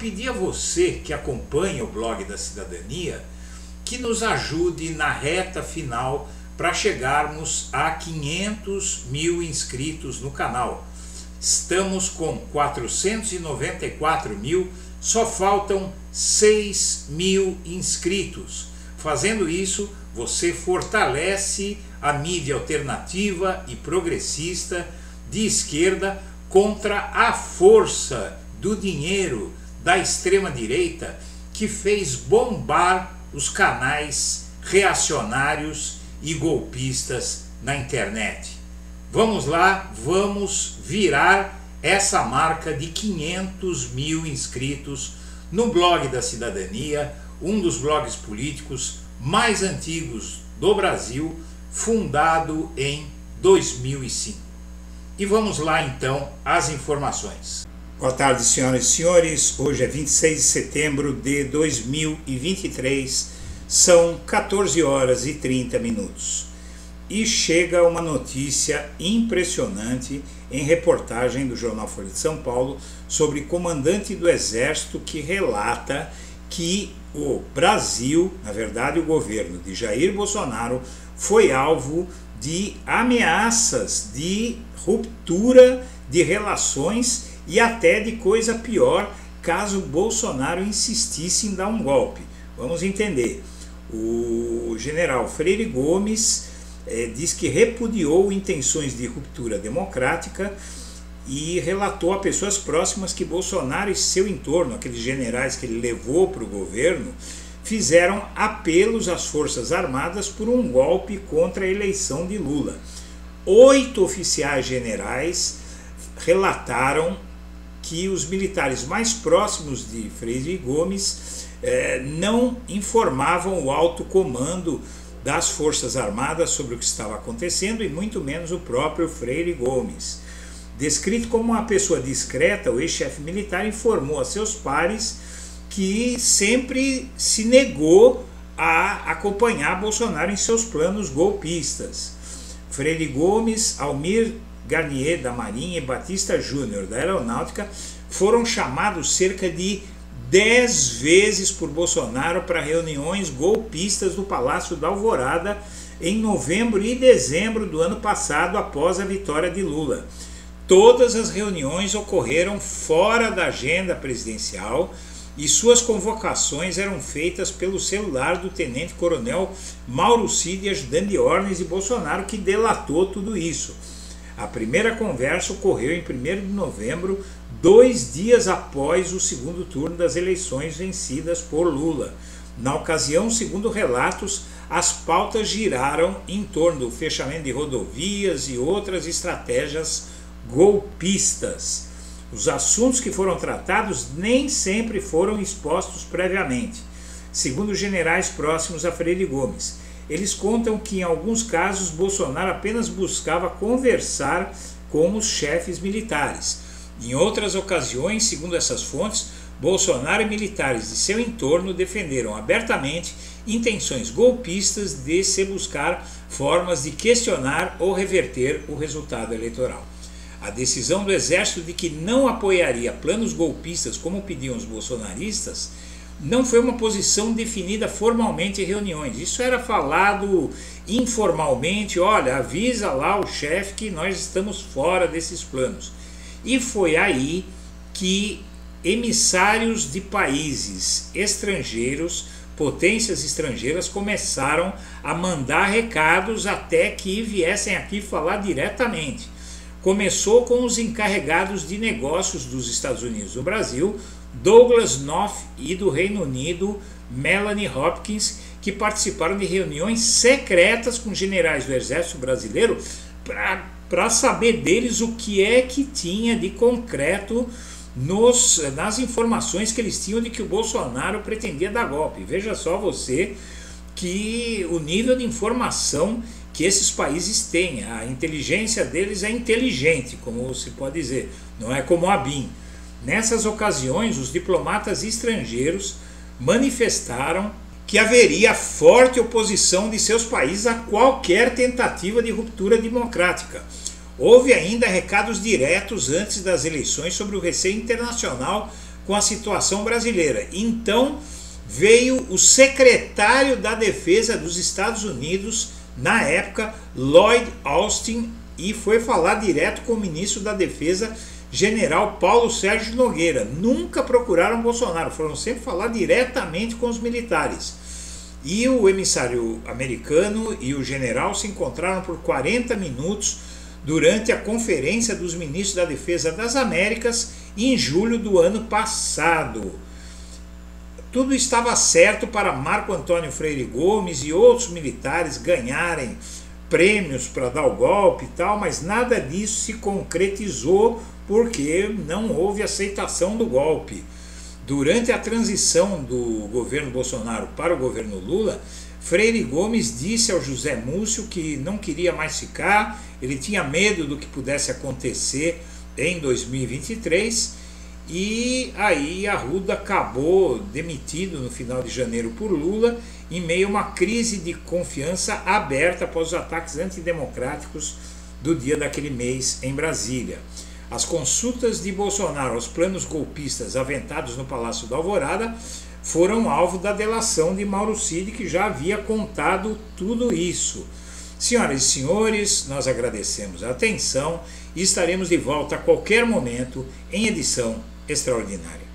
pedir a você que acompanha o Blog da Cidadania que nos ajude na reta final para chegarmos a 500 mil inscritos no canal. Estamos com 494 mil, só faltam 6 mil inscritos. Fazendo isso, você fortalece a mídia alternativa e progressista de esquerda contra a força do dinheiro da extrema-direita que fez bombar os canais reacionários e golpistas na internet. Vamos lá, vamos virar essa marca de 500 mil inscritos no Blog da Cidadania, um dos blogs políticos mais antigos do Brasil, fundado em 2005. E vamos lá então às informações. Boa tarde, senhoras e senhores. Hoje é 26 de setembro de 2023, são 14 horas e 30 minutos. E chega uma notícia impressionante em reportagem do jornal Folha de São Paulo sobre comandante do Exército que relata que o Brasil, na verdade o governo de Jair Bolsonaro, foi alvo de ameaças de ruptura de relações e até de coisa pior caso Bolsonaro insistisse em dar um golpe. Vamos entender. O general Freire Gomes diz que repudiou intenções de ruptura democrática e relatou a pessoas próximas que Bolsonaro e seu entorno, aqueles generais que ele levou para o governo, fizeram apelos às Forças Armadas por um golpe contra a eleição de Lula. 8 oficiais generais relataram que os militares mais próximos de Freire Gomes não informavam o alto comando das Forças Armadas sobre o que estava acontecendo e muito menos o próprio Freire Gomes. Descrito como uma pessoa discreta, o ex-chefe militar informou a seus pares que sempre se negou a acompanhar Bolsonaro em seus planos golpistas. Freire Gomes, Almir Garnier da Marinha e Batista Júnior da Aeronáutica foram chamados cerca de 10 vezes por Bolsonaro para reuniões golpistas no Palácio da Alvorada em novembro e dezembro do ano passado, após a vitória de Lula. Todas as reuniões ocorreram fora da agenda presidencial e suas convocações eram feitas pelo celular do tenente-coronel Mauro Cid, ajudante de ordens de Bolsonaro, que delatou tudo isso. A primeira conversa ocorreu em 1º de novembro, 2 dias após o segundo turno das eleições vencidas por Lula. Na ocasião, segundo relatos, as pautas giraram em torno do fechamento de rodovias e outras estratégias golpistas. Os assuntos que foram tratados nem sempre foram expostos previamente, segundo generais próximos a Freire Gomes. Eles contam que em alguns casos Bolsonaro apenas buscava conversar com os chefes militares. Em outras ocasiões, segundo essas fontes, Bolsonaro e militares de seu entorno defenderam abertamente intenções golpistas de se buscar formas de questionar ou reverter o resultado eleitoral. A decisão do Exército de que não apoiaria planos golpistas como pediam os bolsonaristas não foi uma posição definida formalmente em reuniões. Isso era falado informalmente: olha, avisa lá o chefe que nós estamos fora desses planos. E foi aí que emissários de países estrangeiros, potências estrangeiras, começaram a mandar recados até que viessem aqui falar diretamente. Começou com os encarregados de negócios dos Estados Unidos do Brasil, Douglas North, e do Reino Unido, Melanie Hopkins, que participaram de reuniões secretas com generais do Exército Brasileiro para saber deles o que é que tinha de concreto nas informações que eles tinham de que o Bolsonaro pretendia dar golpe. Veja só você que o nível de informação que esses países têm, a inteligência deles é inteligente, como se pode dizer, não é como a BIM. Nessas ocasiões, os diplomatas estrangeiros manifestaram que haveria forte oposição de seus países a qualquer tentativa de ruptura democrática. Houve ainda recados diretos antes das eleições sobre o receio internacional com a situação brasileira. Então veio o secretário da Defesa dos Estados Unidos, na época, Lloyd Austin, e foi falar direto com o ministro da Defesa, general Paulo Sérgio Nogueira. Nunca procuraram Bolsonaro, foram sempre falar diretamente com os militares. E o emissário americano e o general se encontraram por 40 minutos durante a Conferência dos Ministros da Defesa das Américas em julho do ano passado. Tudo estava certo para Marco Antônio Freire Gomes e outros militares ganharem prêmios para dar o golpe e tal, mas nada disso se concretizou porque não houve aceitação do golpe. Durante a transição do governo Bolsonaro para o governo Lula, Freire Gomes disse ao José Múcio que não queria mais ficar, ele tinha medo do que pudesse acontecer em 2023, e aí Arruda acabou demitido no final de janeiro por Lula, em meio a uma crise de confiança aberta após os ataques antidemocráticos do dia daquele mês em Brasília. As consultas de Bolsonaro aos planos golpistas aventados no Palácio da Alvorada foram alvo da delação de Mauro Cid, que já havia contado tudo isso. Senhoras e senhores, nós agradecemos a atenção e estaremos de volta a qualquer momento em edição extraordinária.